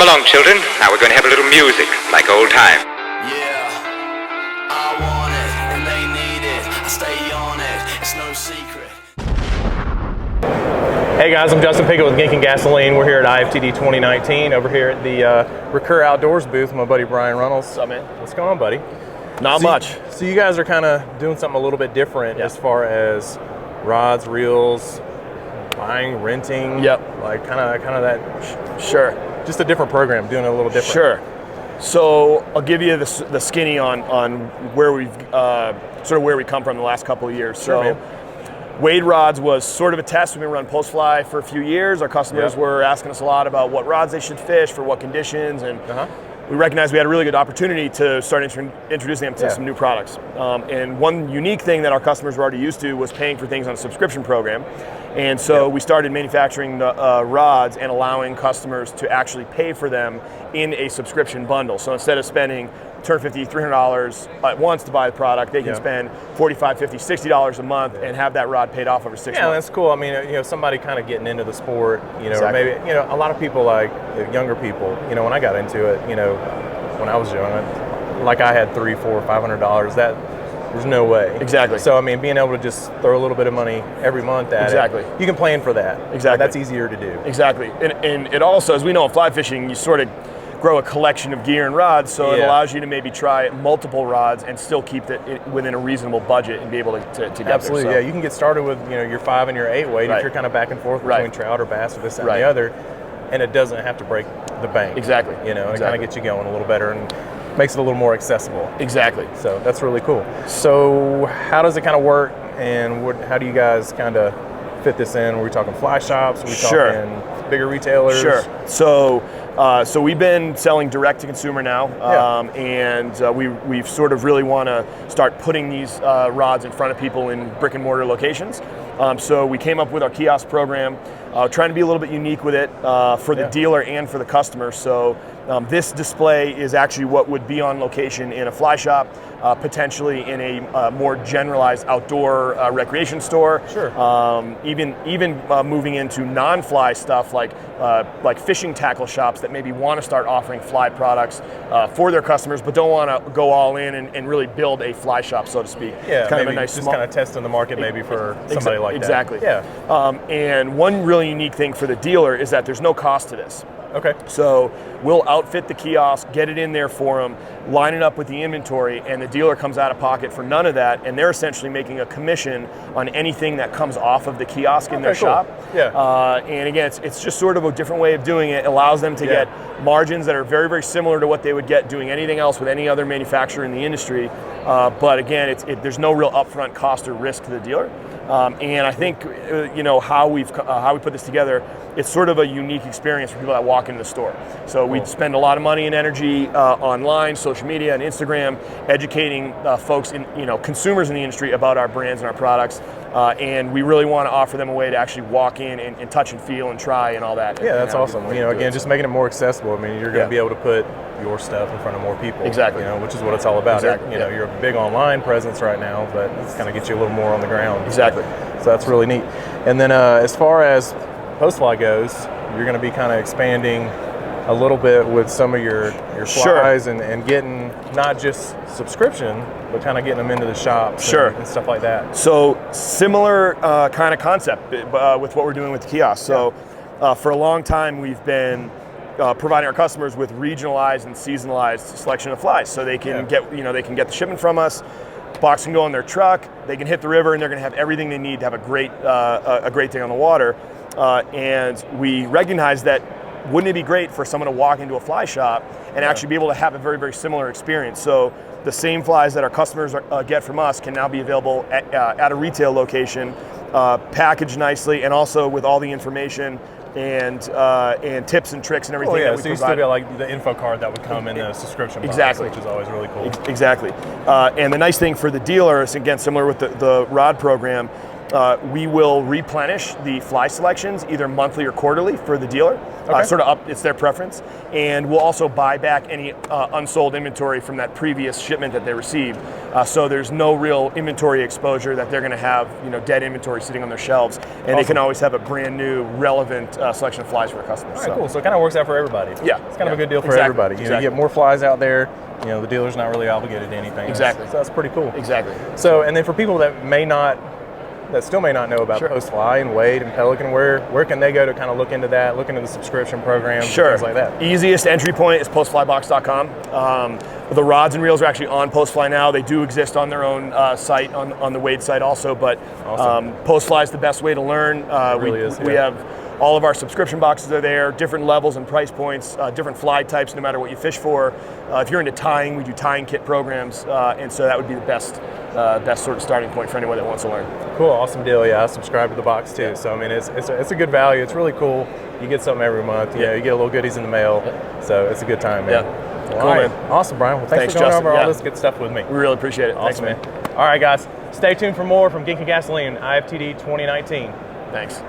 Come along, children. Now we're going to have a little music, like old time. Yeah, I want it, and they need it. I stay on it, it's no secret. Hey guys, I'm Justin Pickett with Gink and Gasoline. We're here at IFTD 2019 over here at the Recur Outdoors booth with my buddy Brian Runnels. What's up, man? What's going on, buddy? Not much. So you guys are kind of doing something a little bit different as far as rods, reels, buying, renting. Yep. Like kind of that. Sure. Just a different program, doing it a little different. Sure. So I'll give you the skinny on where we've sort of where we come from the last couple of years. Sure, so man. Wade Rods was sort of a test. We've been running Postfly for a few years. Our customers were asking us a lot about what rods they should fish for what conditions, and we recognized we had a really good opportunity to start introducing them to some new products. And one unique thing that our customers were already used to was paying for things on a subscription program. And so we started manufacturing the rods and allowing customers to actually pay for them in a subscription bundle. So instead of spending $250, $300 at once to buy the product, they can spend $45, $50, $60 a month and have that rod paid off over 6 months. Yeah, that's cool. I mean, somebody kind of getting into the sport, or maybe, a lot of people, like younger people, when I got into it, when I was young, like I had $300, $400, $500, there's no way. Exactly. So, I mean, being able to just throw a little bit of money every month at it, you can plan for that. Exactly. That's easier to do. Exactly. And it also, as we know in fly fishing, you sort of grow a collection of gear and rods, so it allows you to maybe try multiple rods and still keep it within a reasonable budget and be able to get there. Absolutely, yeah. You can get started with your 5 and your 8 weight if you're kind of back and forth between trout or bass or this and the other, and it doesn't have to break the bank. Exactly. It kind of gets you going a little better and makes it a little more accessible. Exactly. So that's really cool. So how does it kind of work, and how do you guys kind of fit this in? Are we talking fly shops? Are we talking bigger retailers? Sure. So we've been selling direct to consumer now, and we've sort of really want to start putting these rods in front of people in brick and mortar locations. So we came up with our kiosk program, trying to be a little bit unique with it for the dealer and for the customer. So this display is actually what would be on location in a fly shop, potentially in a more generalized outdoor recreation store. Sure. Even moving into non-fly stuff like fishing tackle shops that maybe want to start offering fly products for their customers, but don't want to go all in and really build a fly shop, so to speak. Yeah, kind maybe of a nice just kind of testing the market maybe for somebody like that. Exactly. Yeah. And one really unique thing for the dealer is that there's no cost to this. Okay. So we'll outfit the kiosk, get it in there for them, line it up with the inventory, and the dealer comes out of pocket for none of that, and they're essentially making a commission on anything that comes off of the kiosk in their shop. Yeah. And again, it's just sort of a different way of doing it. It allows them to get margins that are very, very similar to what they would get doing anything else with any other manufacturer in the industry. But again, there's no real upfront cost or risk to the dealer. And I think how we put this together, it's sort of a unique experience for people that walk into the store. So we spend a lot of money and energy online, social media, and Instagram, educating folks consumers in the industry about our brands and our products. And we really want to offer them a way to actually walk in and touch and feel and try and all that. Yeah, that's awesome. Again, just making it more accessible. I mean, you're going to be able to put your stuff in front of more people. Exactly. Which is what it's all about. Exactly. You're a big online presence right now, but it's kind of gets you a little more on the ground. Exactly. So that's really neat. And then as far as Postfly goes, you're going to be kind of expanding a little bit with some of your flies and getting not just subscription, but kind of getting them into the shops and stuff like that. So similar kind of concept with what we're doing with the kiosk. So for a long time we've been providing our customers with regionalized and seasonalized selection of flies, so they can get the shipment from us. Box can go on their truck. They can hit the river, and they're going to have everything they need to have a great day on the water. And we recognize that wouldn't it be great for someone to walk into a fly shop and actually be able to have a very, very similar experience? So the same flies that our customers get from us can now be available at a retail location, packaged nicely, and also with all the information and tips and tricks and everything that we so provide. You still got like the info card that would come in the subscription box, which is always really cool. Exactly. And the nice thing for the dealer is, again, similar with the rod program, we will replenish the fly selections either monthly or quarterly for the dealer. Okay. Sort of up, it's their preference. And we'll also buy back any unsold inventory from that previous shipment that they received. So there's no real inventory exposure that they're going to have, dead inventory sitting on their shelves. And they can always have a brand new, relevant selection of flies for their customers. All right, cool. So it kind of works out for everybody. Yeah. It's kind of a good deal for everybody. You get more flies out there. The dealer's not really obligated to anything. Exactly. So that's pretty cool. Exactly. So, and then for people that still may not know about Postfly and Wade and Pelican, where can they go to kind of look into that, look into the subscription programs, things like that? Easiest entry point is postflybox.com. The rods and reels are actually on Postfly now. They do exist on their own site, on the Wade site also, but Postfly is the best way to learn. It really is. We have all of our subscription boxes are there, different levels and price points, different fly types no matter what you fish for. If you're into tying, we do tying kit programs, and so that would be the best sort of starting point for anyone that wants to learn. Cool, awesome deal. Yeah, I subscribe to the box too. So I mean, it's a good value. It's really cool. You get something every month. You get a little goodies in the mail. So it's a good time, man. Yeah. Cool, All right. Man. Awesome, Brian. Well, thanks for going over all this good stuff with me. We really appreciate it. Awesome, Thanks, man. All right, guys. Stay tuned for more from Gink and Gasoline, IFTD 2019. Thanks.